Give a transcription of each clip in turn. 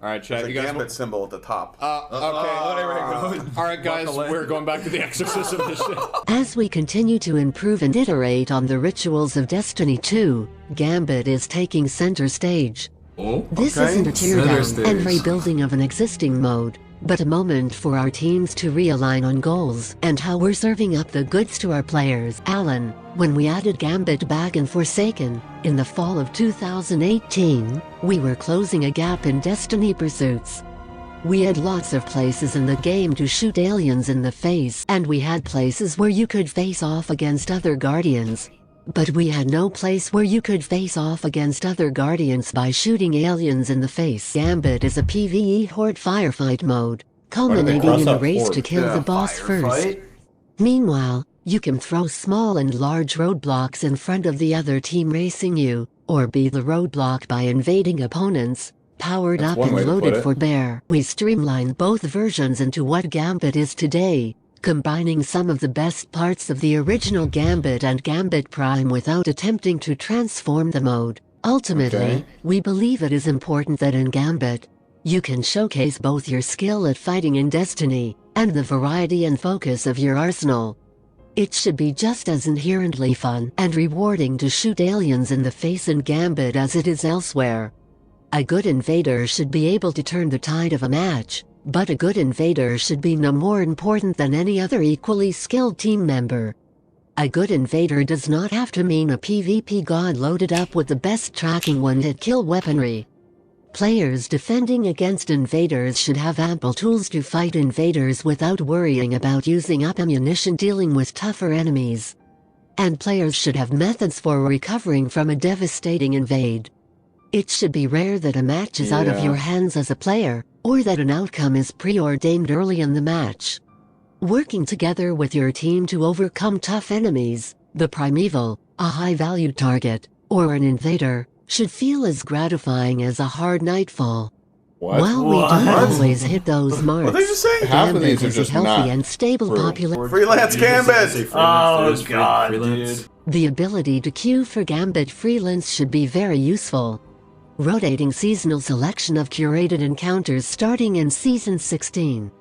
Alright, chat. There's a Gambit symbol at the top. Okay. Alright, guys, we're going back to the exorcism mission. As we continue to improve and iterate on the rituals of Destiny 2, Gambit is taking center stage. This isn't a teardown and rebuilding of an existing mode, but a moment for our teams to realign on goals and how we're serving up the goods to our players. Alan, when we added Gambit back in Forsaken, in the fall of 2018, we were closing a gap in Destiny pursuits. We had lots of places in the game to shoot aliens in the face, and we had places where you could face off against other Guardians. But we had no place where you could face off against other Guardians by shooting aliens in the face. Gambit is a PvE horde firefight mode, culminating in a race to kill the boss first. Meanwhile, you can throw small and large roadblocks in front of the other team racing you, or be the roadblock by invading opponents, powered up and loaded for bear. We streamlined both versions into what Gambit is today, combining some of the best parts of the original Gambit and Gambit Prime without attempting to transform the mode. Ultimately, we believe it is important that in Gambit, you can showcase both your skill at fighting in Destiny, and the variety and focus of your arsenal. It should be just as inherently fun and rewarding to shoot aliens in the face in Gambit as it is elsewhere. A good invader should be able to turn the tide of a match, but a good invader should be no more important than any other equally skilled team member. A good invader does not have to mean a PvP god loaded up with the best tracking one-hit kill weaponry. Players defending against invaders should have ample tools to fight invaders without worrying about using up ammunition dealing with tougher enemies. And players should have methods for recovering from a devastating invade. It should be rare that a match is out of your hands as a player, or that an outcome is preordained early in the match. Working together with your team to overcome tough enemies, the Primeval, a high-value target, or an invader, should feel as gratifying as a hard nightfall. While we don't always hit those marks, what did you say? Gambit is a healthy and stable population. Freelance Gambit! Oh god, dude. The ability to queue for Gambit freelance should be very useful. Rotating seasonal selection of curated encounters starting in Season 16.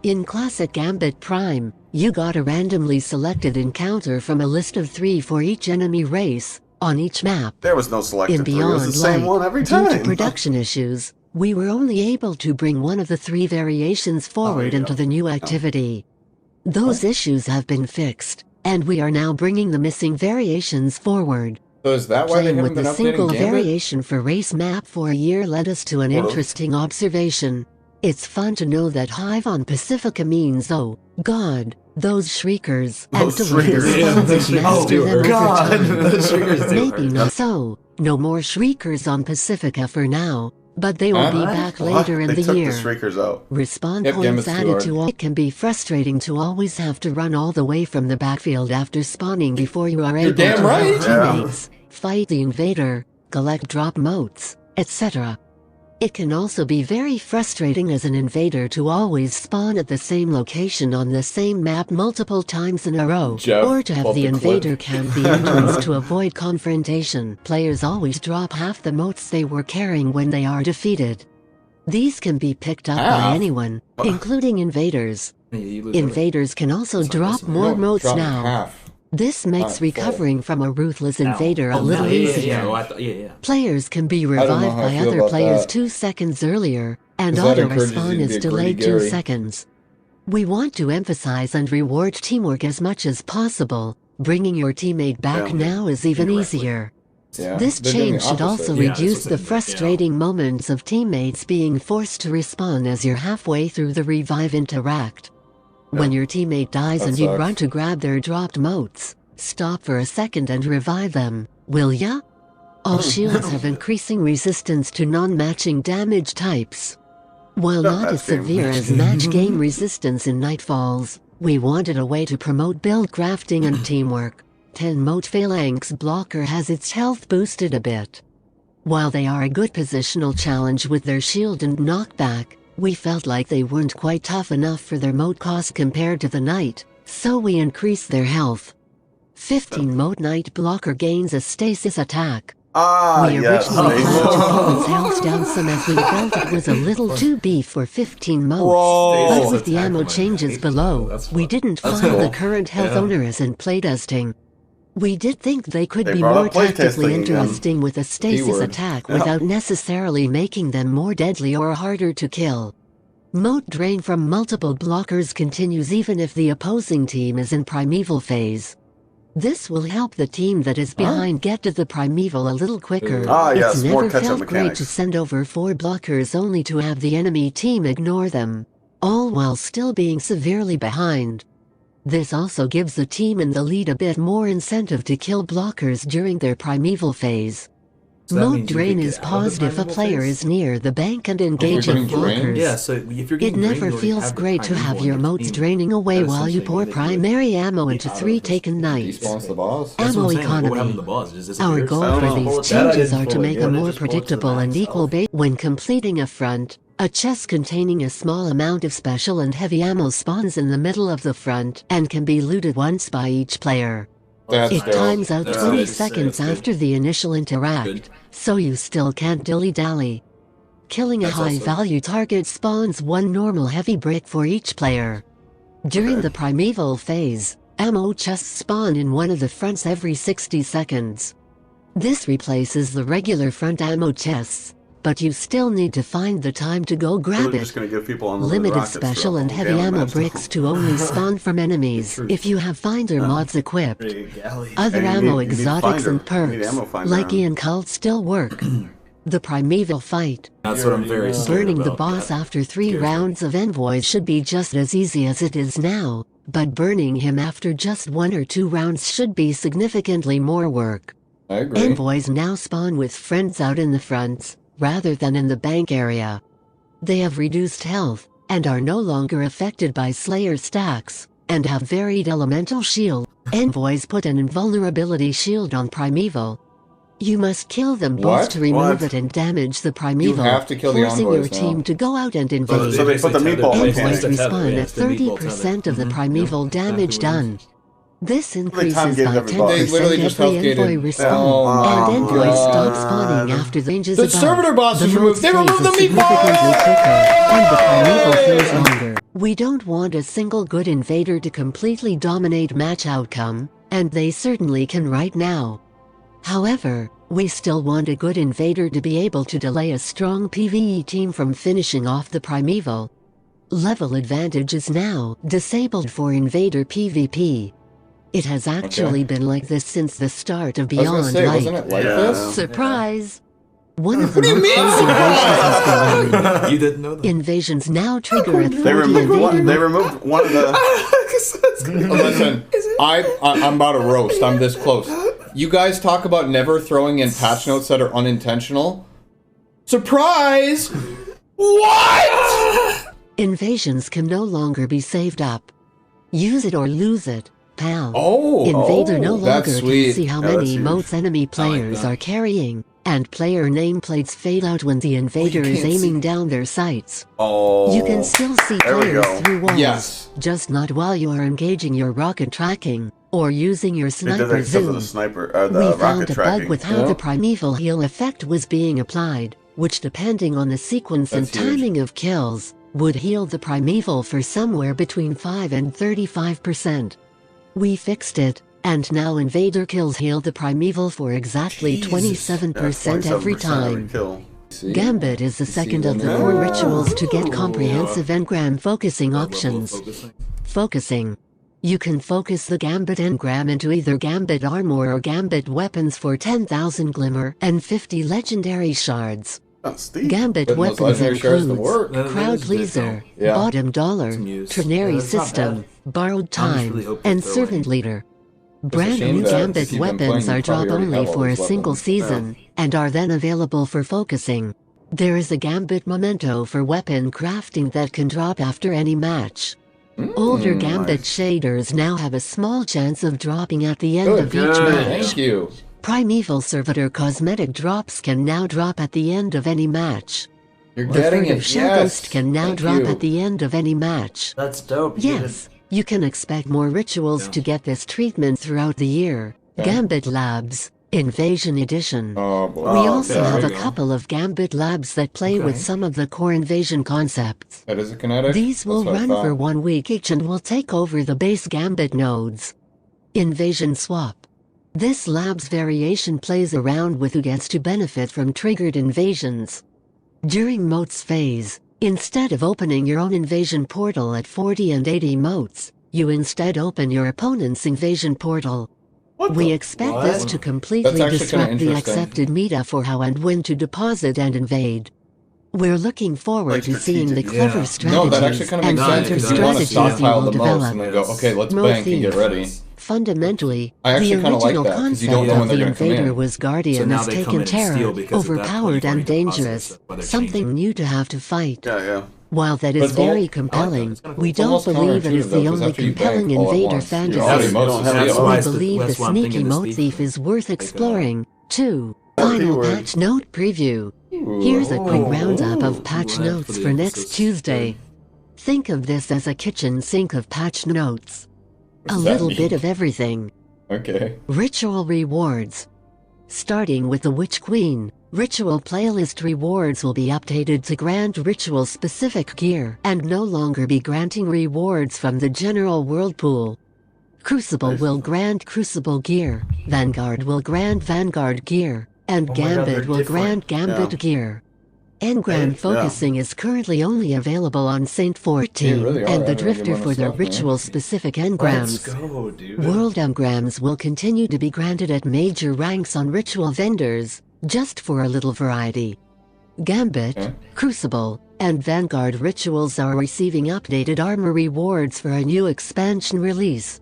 In Classic Gambit Prime, you got a randomly selected encounter from a list of 3 for each enemy race, on each map. There was no selected In 3, it Beyond was the same Light, one every time. due to production issues, we were only able to bring one of the 3 variations forward into the new activity. Those issues have been fixed, and we are now bringing the missing variations forward. So is that why they Playing haven't with been a single updating Gambit? variation for race map for a year led us to an interesting observation. It's fun to know that Hive on Pacifica means, oh, God, those shriekers, and to learn responses master them over time. Maybe not so, no more shriekers on Pacifica for now, but they will be back later in They the took year. the Shriekers out. Respawn Yep, points Gambit's too added hard. to all. It can be frustrating to always have to run all the way from the backfield after spawning before you are able to damn right. help teammates, fight the invader, collect drop motes, etc. It can also be very frustrating as an invader to always spawn at the same location on the same map multiple times in a row, Jeff, or to have pull the the clip. invader camp the entrance to avoid confrontation. Players always drop half the motes they were carrying when they are defeated. These can be picked up by anyone, including invaders. Invaders can also drop more motes now. Half. This makes recovering from a ruthless invader a little easier. Players can be revived how I by feel other about players that. 2 seconds earlier, and 'Cause that auto encourages you respawn to is be a delayed greedy 2 Gary. seconds. We want to emphasize and reward teamwork as much as possible. Bringing your teammate back now is even easier. Yeah, This they're doing change the should opposite. also reduce the frustrating moments of teammates being forced to respawn as you're halfway through the revive interact. When your teammate dies That and you sucks. run to grab their dropped motes, stop for a second and revive them, will ya? All shields have increasing resistance to non-matching damage types. While not as severe as match game resistance in Nightfalls, we wanted a way to promote build crafting and teamwork. 10 Mote Phalanx Blocker has its health boosted a bit. While they are a good positional challenge with their shield and knockback, we felt like they weren't quite tough enough for their mote cost compared to the Knight, so we increased their health. 15 Mote Knight Blocker gains a stasis attack, We yes. originally planned to pull his health down some as we felt it was a little too beef for 15 modes. But with the ammo changes below, we didn't find the current health owners in playtesting. We did think they could be more tactically interesting with a stasis attack without necessarily making them more deadly or harder to kill. Mode drain from multiple blockers continues even if the opposing team is in Primeval phase. This will help the team that is behind get to the Primeval a little quicker. Yes, it's more never catch-up felt great mechanics. to send over 4 blockers only to have the enemy team ignore them, all while still being severely behind. This also gives the team in the lead a bit more incentive to kill blockers during their Primeval phase. Mode drain is paused if a player is near the bank and engaging blockers. Yeah, so if you're It never feels great to have your modes draining away while you pour primary ammo into 3 taken knights. Despawns the boss. Ammo economy. Our goal for these changes are to make a more predictable and equal base. When completing a front, a chest containing a small amount of special and heavy ammo spawns in the middle of the front and can be looted once by each player. It times out 20 seconds after the initial interact, so you still can't dilly-dally. Killing a high-value target spawns 1 normal heavy brick for each player. During the Primeval phase, ammo chests spawn in one of the fronts every 60 seconds. This replaces the regular front ammo chests, but you still need to find the time to go grab it. Limited special and heavy ammo bricks to only spawn from enemies if you have finder mods equipped. Other ammo exotics and perks, like Ian Cult, still work. The Primeval fight. That's what I'm very scared Burning the about. boss after 3 rounds of envoys should be just as easy as it is now, but burning him after just 1 or 2 rounds should be significantly more work. I agree. Envoys now spawn with friends out in the fronts, rather than in the bank area. They have reduced health, and are no longer affected by Slayer stacks, and have varied elemental shield. Envoys put an invulnerability shield on Primeval. You must kill them both to remove it and damage the Primeval, You have to kill the forcing your envoys team now. to go out and invade. So they put the meatball Envoys mechanic. respawn at 30% of the Primeval damage done. This increases time gave by everybody. 10% They literally just every health envoy gated. respawn, Oh and my envoys stop God. spawning after the ranges The above. servitor boss was The removed. They mode removed the phase is meatball! significantly quicker, and the Primeval feels longer. We don't want a single good invader to completely dominate match outcome, and they certainly can right now. However, we still want a good invader to be able to delay a strong PvE team from finishing off the Primeval. Level advantage is now disabled for invader PvP. It has actually been like this since the start of I was gonna Beyond say, Light. wasn't it like this? Surprise! One of the most invasions is going. You didn't know that? Invasions now trigger at 40 They removed invader one of the. Listen, I'm about to roast. I'm this close. You guys talk about never throwing in patch notes that are unintentional. Surprise! What? Invasions can no longer be saved up. Use it or lose it, pal. Oh, Invader no that's longer sweet. can see how Yeah, that's many huge. motes enemy players are carrying, and player nameplates fade out when the invader is aiming down their sights. Oh. You can still see There we players go. through walls, Yes. just not while you are engaging your rocket tracking, or using your They did that sniper because of the zoom. sniper, or We the found rocket a tracking. bug with how the Primeval heal effect was being applied, which depending on the sequence and That's huge. timing of kills, would heal the Primeval for somewhere between 5 and 35%. We fixed it, and now Invader kills heal the Primeval for exactly 27% every 27% time. kill. Gambit is the second of the them? 4 rituals to get comprehensive engram focusing options. Focusing. Focusing. You can focus the Gambit engram into either Gambit armor or Gambit weapons for 10,000 glimmer and 50 legendary shards. Oh, Steve. Gambit Putting those weapons legendary shards to includes work. That Crowd is good, Pleaser, though. Yeah. Bottom Dollar, Some use. Ternary Yeah, that's not System, Borrowed I'm just Time, really hoping and Thrallway. Servant Leader. Brand shame new that Gambit if you've been weapons playing, are you probably drop already only have all for a these single weapons. season, and are then available for focusing. There is a Gambit memento for weapon crafting that can drop after any match. Older Gambit shaders now have a small chance of dropping at the end of each match. Thank you. Primeval Servitor cosmetic drops can now drop at the end of any match. You're The getting Furtive it. Shell Yes. Ghost can now Thank drop you. at the end of any match. That's dope. You did Yes, you can expect more rituals to get this treatment throughout the year. Okay. Gambit Labs. Invasion Edition. Oh, boy. We also have there a we go. couple of Gambit labs that play with some of the core invasion concepts. That is a kinetic. These will That's what I run for thought. 1 week each and will take over the base Gambit nodes. Invasion Swap. This lab's variation plays around with who gets to benefit from triggered invasions. During motes phase, instead of opening your own invasion portal at 40 and 80 motes, you instead open your opponent's invasion portal. We expect this to completely That's actually disrupt kinda the interesting. accepted meta for how and when to deposit and invade. We're looking forward Like to seeing the strategic, clever yeah. strategies No, that actually kind of and makes sense counter because you want to strategies you stockpile will the most develop. and then go, okay, let's Mo bank and get Thief. ready. Fundamentally, I actually the kinda like original that, 'cause you concept don't know when of they're the gonna come Invader in. was Guardian So now has they come taken in and steal terror, because at that point overpowered you've and already deposited dangerous, stuff, but they're something changing. new to have to fight. Yeah. While that But is it's all- very compelling, It's kinda cool. we It's don't almost believe it is counterintuitive, the though, 'cause only after you bank compelling all at Invader once, fantasy. you're already You most don't have steal. enough We That's believe that's the why I'm sneaky thinking mote this thief is worth exploring. 2. Okay, Final word. patch note preview. Here's a quick roundup of patch Ooh, notes for for the next emphasis. Tuesday. Think of this as a kitchen sink of patch notes. A does that little mean? bit of everything. Okay. Ritual rewards. Starting with the Witch Queen, ritual playlist rewards will be updated to grant ritual-specific gear and no longer be granting rewards from the general world pool. Crucible will grant Crucible gear, Vanguard will grant Vanguard gear, and Oh my God, Gambit they're will different. grant Gambit Yeah. gear. Engram focusing is currently only available on Saint 14 They really are and the adding a good Drifter amount for of their stuff, man. ritual-specific Let's engrams. go, dude. World engrams will continue to be granted at major ranks on ritual vendors, just for a little variety. Gambit, Okay. Crucible, and Vanguard rituals are receiving updated armor rewards for a new expansion release.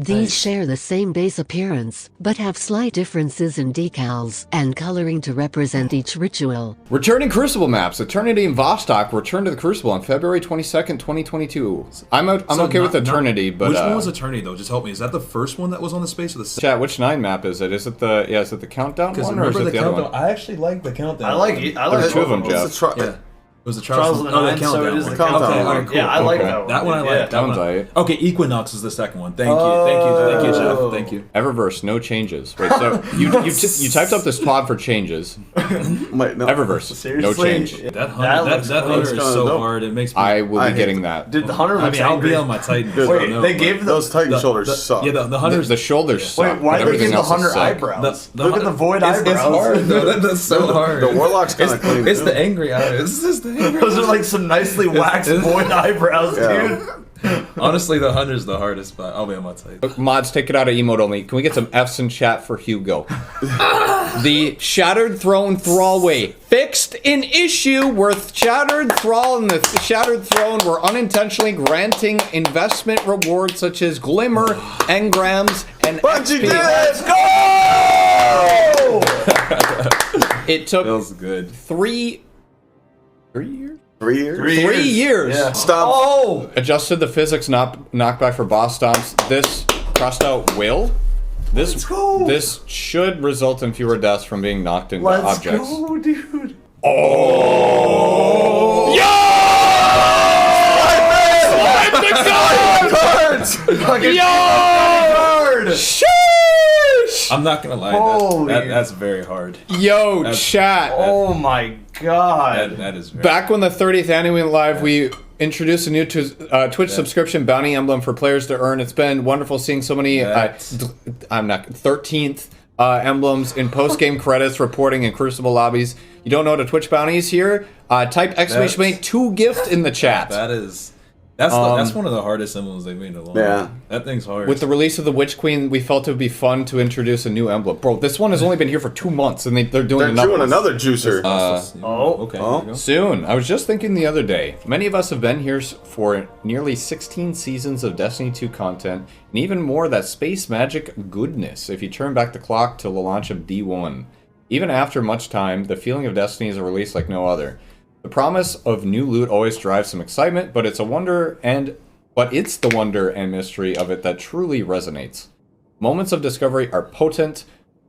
These Nice. share the same base appearance, but have slight differences in decals and coloring to represent each ritual. Returning Crucible maps. Eternity and Vostok return to the Crucible on February 22nd, 2022. I'm So okay with not- Eternity, but which one was Eternity though? Just help me. Is that the first one that was on the space or the second? chat, which 9 map is it? Is it the countdown Because one or is remember it the the other countdown. one? I actually like the countdown. I like one. it. I like There's two of them, both Jeff. It's a Yeah. It was the Trials of the Nine, so it is the one. countdown Okay, one. all right, cool. Yeah, I like Okay. that one. That one I like. Yeah. That That one one's I- alright. Okay, Equinox is the second one. Thank you, Jeff. Oh. Thank you. Eververse, no changes. Wait, so you typed up this pod for changes. Wait, no. Eververse, no Seriously? change. That That hunter, looks that cool. hunter is It's so kinda hard. It makes me. I will I be hate getting it. that. Dude, the hunter I looks mean, I'll angry. be on my Titan. Dude, so Wait, no, they but- gave Those Titan shoulders suck. Yeah, the The, hunters. the shoulders suck. Wait, why but did they everything give the else is hunter sick. eyebrows? The Look at the hunter- void It's eyebrows. hard though. That's so hard. The Warlock's kind of clean. It's too. the angry eyes. It's just the angry. Those are like some nicely waxed void eyebrows, Yeah. dude. Honestly, the hunter's the hardest, but I'll be on my Titan. Look, mods, take it out of emote only. Can we get some F's in chat for Hugo? The Shattered Throne Thrallway fixed an issue where Shattered Thrall and the Shattered Throne were unintentionally granting investment rewards such as Glimmer, Engrams, and Bungie XP. did it! It took Feels good. 3 years? 3 years? 3 years. Yeah. Stop. Oh! Adjusted the physics knockback for boss stomps. This crossed out will. Let's go. This should result in fewer deaths from being knocked into Let's objects. go, dude. Oh! Yo! Sheesh! I'm not gonna lie. Holy- That's very hard. Yo, chat. Oh my god. That is very Back when the 30th annual went live, we introduced a new Twitch subscription bounty emblem for players to earn. It's been wonderful seeing so many. I'm not 13th emblems in post-game credits, reporting in Crucible lobbies. You don't know what a Twitch bounty is here? Type exclamation point to gift in the chat. That's one of the hardest emblems they've made in a long Yeah. time. That thing's hard. With the release of the Witch Queen, we felt it would be fun to introduce a new emblem. Bro, this one has only been here for 2 months, and they're doing They're another doing one. another juicer. Okay. Oh. There you go. Soon. I was just thinking the other day. Many of us have been here for nearly 16 seasons of Destiny 2 content, and even more of that space magic goodness if you turn back the clock to the launch of D1. Even after much time, the feeling of Destiny is a release like no other. The promise of new loot always drives some excitement, but it's the wonder and mystery of it that truly resonates. Moments of discovery are potent.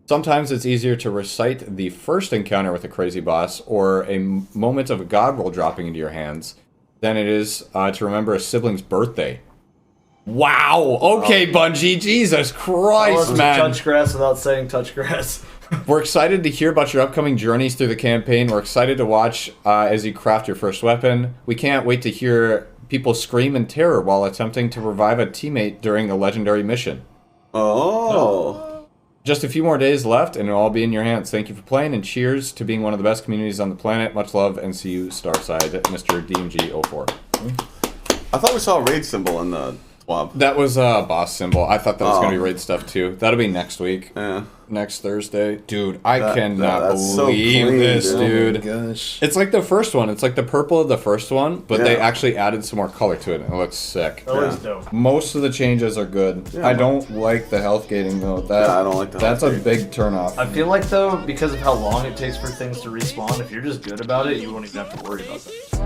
Sometimes it's easier to recite the first encounter with a crazy boss or a moment of a god roll dropping into your hands than it is to remember a sibling's birthday. Wow. Okay, Bungie. Jesus Christ, man. Touch grass without saying touch grass. We're excited to hear about your upcoming journeys through the campaign. We're excited to watch as you craft your first weapon. We can't wait to hear people scream in terror while attempting to revive a teammate during a legendary mission. Oh. Just a few more days left, and it'll all be in your hands. Thank you for playing, and cheers to being one of the best communities on the planet. Much love, and see you Starside, Mr. DMG04. I thought we saw a raid symbol in the swap. That was a boss symbol. I thought that was going to be raid stuff, too. That'll be next week. Yeah. Next Thursday. Dude, I cannot that's so believe clean, this, dude. Oh my gosh. It's like the first one. It's like the purple of the first one, but they actually added some more color to it, and it looks sick. That looks dope. Most of the changes are good. Yeah, I don't like the health gating, though. I don't like the That's health a gating. big turnoff. I feel like, though, because of how long it takes for things to respawn, if you're just good about it, you won't even have to worry about that.